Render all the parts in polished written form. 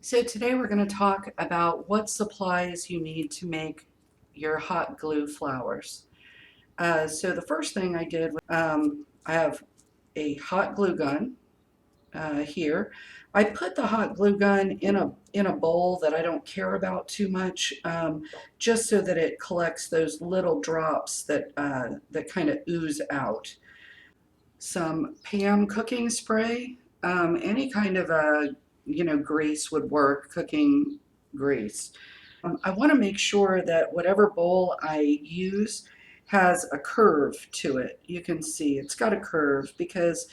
So today we're going to talk about what supplies you need to make your hot glue flowers. So the first thing I did, I have a hot glue gun here. I put the hot glue gun in a bowl that I don't care about too much, just so that it collects those little drops that kind of ooze out. Some Pam cooking spray, any kind of a grease would work, cooking grease. I want to make sure that whatever bowl I use has a curve to it. You can see it's got a curve because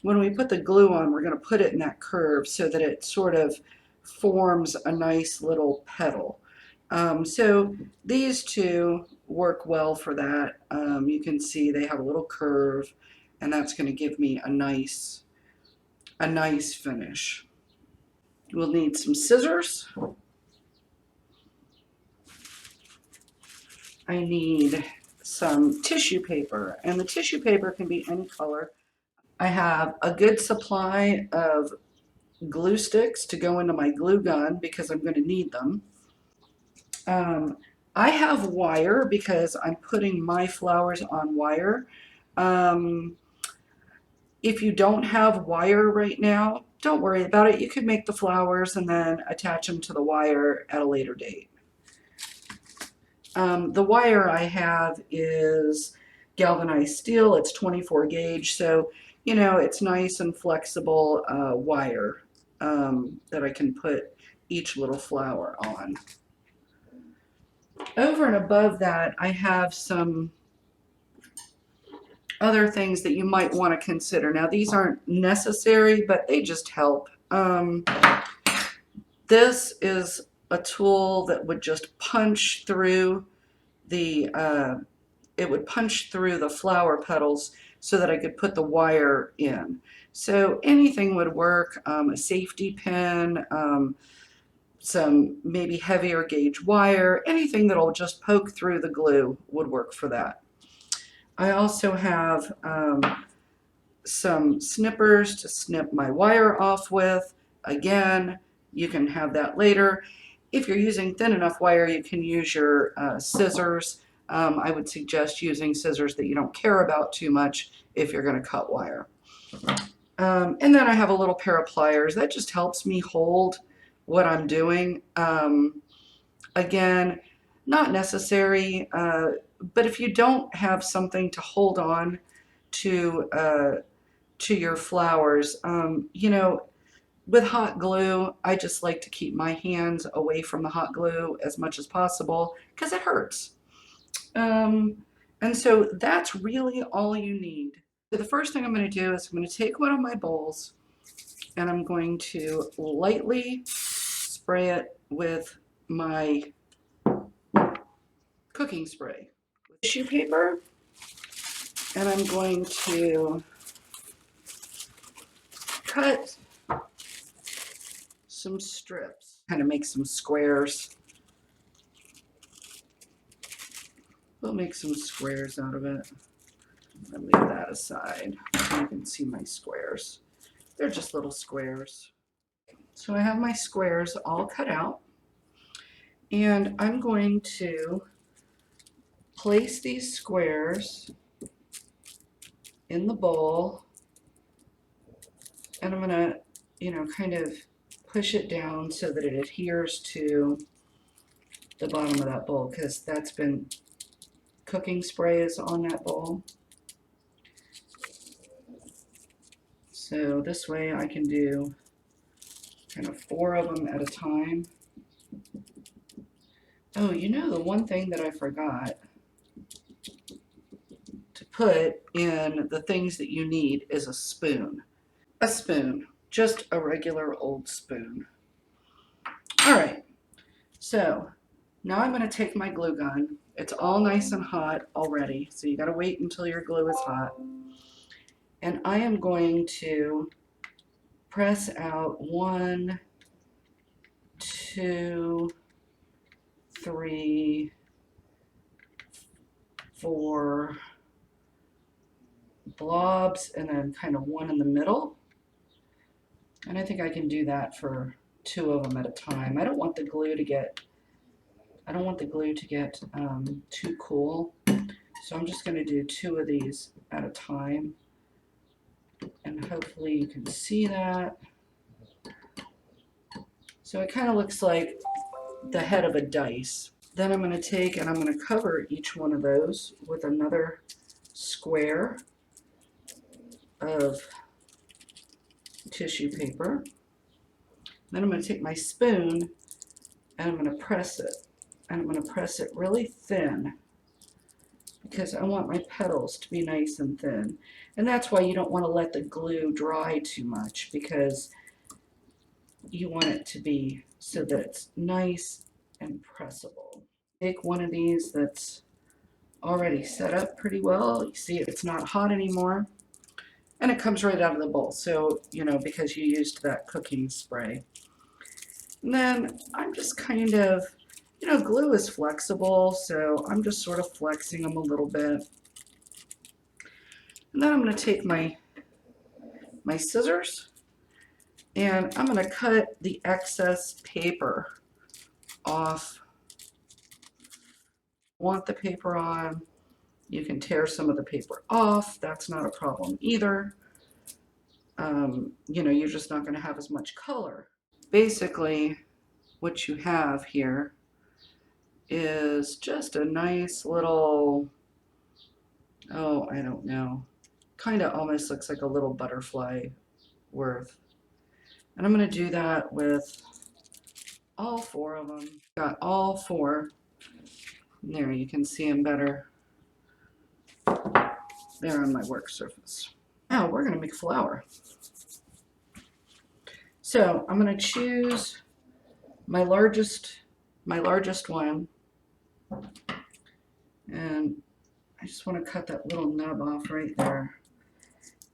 when we put the glue on, we're going to put it in that curve so that it sort of forms a nice little petal. So these two work well for that. You can see they have a little curve, and that's going to give me a nice finish. We'll need some scissors. I need some tissue paper, and the tissue paper can be any color. I have a good supply of glue sticks to go into my glue gun because I'm going to need them. Um, I have wire because I'm putting my flowers on wire. Um, if you don't have wire right now, don't worry about it. You could make the flowers and then attach them to the wire at a later date. The wire I have is galvanized steel. It's 24 gauge, so it's nice and flexible wire that I can put each little flower on. Over and above that, I have some other things that you might want to consider. Now, these aren't necessary, but they just help. This is a tool that would just punch through it would punch through the flower petals so that I could put the wire in. So anything would work, a safety pin, some maybe heavier gauge wire, anything that'll just poke through the glue would work for that. I also have some snippers to snip my wire off with. Again, you can have that later. If you're using thin enough wire, you can use your scissors. I would suggest using scissors that you don't care about too much if you're going to cut wire. And then I have a little pair of pliers. That just helps me hold what I'm doing. Again, not necessary, but if you don't have something to hold on to your flowers, with hot glue, I just like to keep my hands away from the hot glue as much as possible because it hurts. And so that's really all you need. So the first thing I'm going to do is I'm going to take one of my bowls and I'm going to lightly spray it with my cooking spray. Tissue paper, and I'm going to cut some strips, kind of make some squares. We'll make some squares out of it. I'll leave that aside. You can see my squares. They're just little squares. So I have my squares all cut out, and I'm going to place these squares in the bowl, and I'm going to, kind of push it down so that it adheres to the bottom of that bowl because that's been cooking spray is on that bowl. So this way I can do kind of 4 of them at a time. Oh, the one thing that I forgot to put in the things that you need is a spoon. A spoon, just a regular old spoon. All right, so now I'm going to take my glue gun. It's all nice and hot already, so you got to wait until your glue is hot. And I am going to press out 1, 2, 3, 4 blobs, and then kind of one in the middle. And I think I can do that for 2 of them at a time. I don't want the glue to get too cool. So I'm just going to do 2 of these at a time. And hopefully you can see that. So it kind of looks like the head of a dice. Then I'm going to take and I'm going to cover each one of those with another square of tissue paper. Then I'm going to take my spoon and I'm going to press it. And I'm going to press it really thin because I want my petals to be nice and thin. And that's why you don't want to let the glue dry too much, because you want it to be so that it's nice and pressable. Take one of these that's already set up pretty well. You see it's not hot anymore. And it comes right out of the bowl. So, you know, because you used that cooking spray. And then I'm just kind of, you know, glue is flexible, so I'm just sort of flexing them a little bit. And then I'm going to take my scissors and I'm going to cut the excess paper off. Want the paper on, you can tear some of the paper off. That's not a problem either. You know, you're just not going to have as much color. Basically, what you have here is just a nice little, oh, I don't know, kind of almost looks like a little butterfly worth. And I'm going to do that with all 4 of them. Got all 4. There, you can see them better there on my work surface. Now we're going to make a flower. So I'm going to choose my largest one, and I just want to cut that little nub off right there.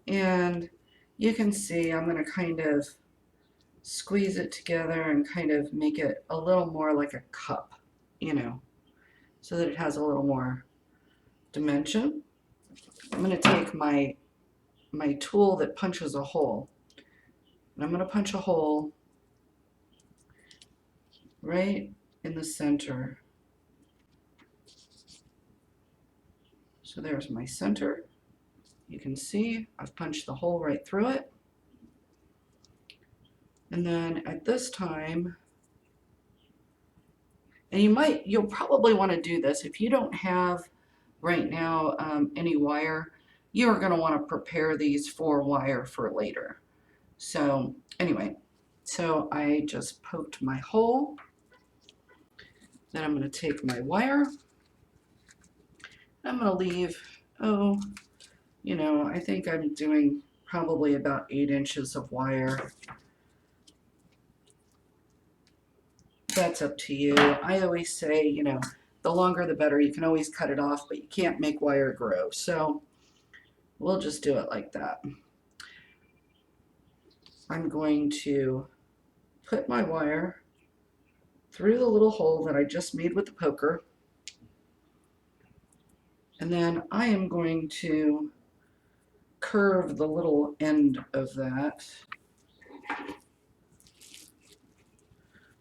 And you can see I'm going to kind of squeeze it together and kind of make it a little more like a cup, you know, so that it has a little more dimension. I'm going to take my tool that punches a hole, and I'm going to punch a hole right in the center. So there's my center. You can see I've punched the hole right through it. And then at this time, and you'll probably want to do this if you don't have right now any wire. You're going to want to prepare these for wire for later. So anyway, so I just poked my hole. Then I'm going to take my wire. I'm going to leave, oh, you know, I think I'm doing probably about 8 inches of wire. That's up to you. I always say, you know, the longer the better. You can always cut it off, but you can't make wire grow. So we'll just do it like that. I'm going to put my wire through the little hole that I just made with the poker. And then I am going to curve the little end of that.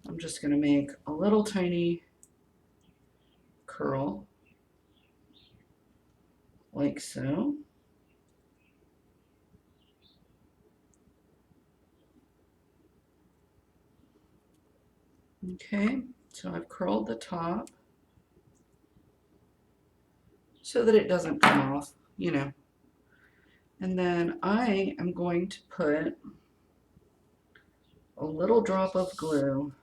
I'm just going to make a little tiny curl, like so. Okay, so I've curled the top so that it doesn't come off, you know. And then I am going to put a little drop of glue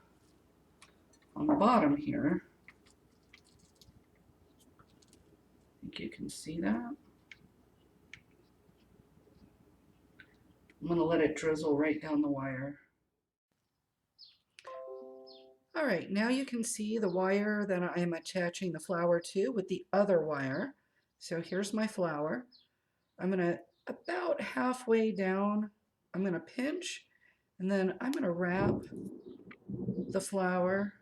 on the bottom here. I think you can see that. I'm going to let it drizzle right down the wire. All right, now you can see the wire that I am attaching the flower to with the other wire. So here's my flower. I'm going to, about halfway down, I'm going to pinch, and then I'm going to wrap the flower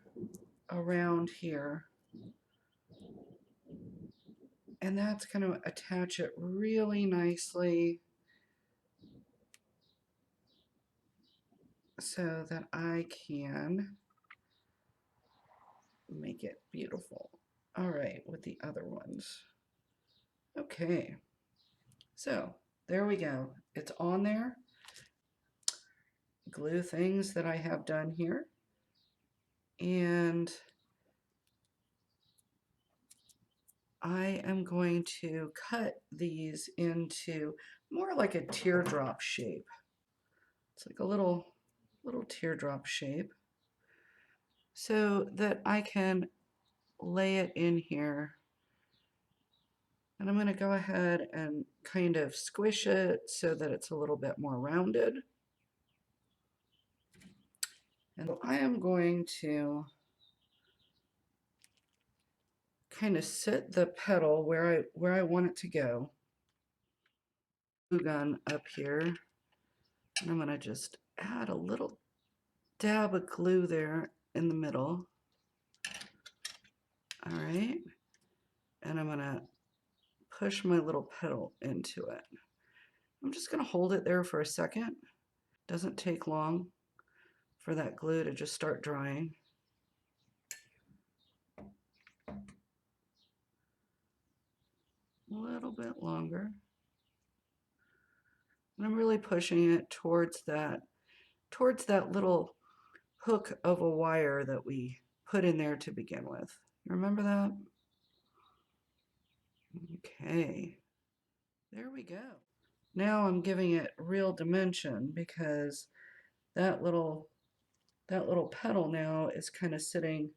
around here. And that's going to attach it really nicely so that I can make it beautiful. All right, with the other ones. Okay, so there we go. It's on there. Glue things that I have done here. And I am going to cut these into more like a teardrop shape. It's like a little teardrop shape so that I can lay it in here. And I'm going to go ahead and kind of squish it so that it's a little bit more rounded. And I am going to kind of sit the petal where I want it to go. Glue gun up here. And I'm going to just add a little dab of glue there in the middle. All right. And I'm going to push my little petal into it. I'm just going to hold it there for a second. Doesn't take long for that glue to just start drying. A little bit longer. And I'm really pushing it towards that little hook of a wire that we put in there to begin with. You remember that? Okay. There we go. Now I'm giving it real dimension because that little petal now is kind of sitting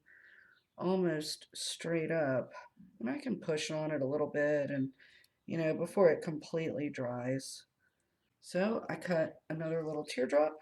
almost straight up, and I can push on it a little bit and before it completely dries. So I cut another little teardrop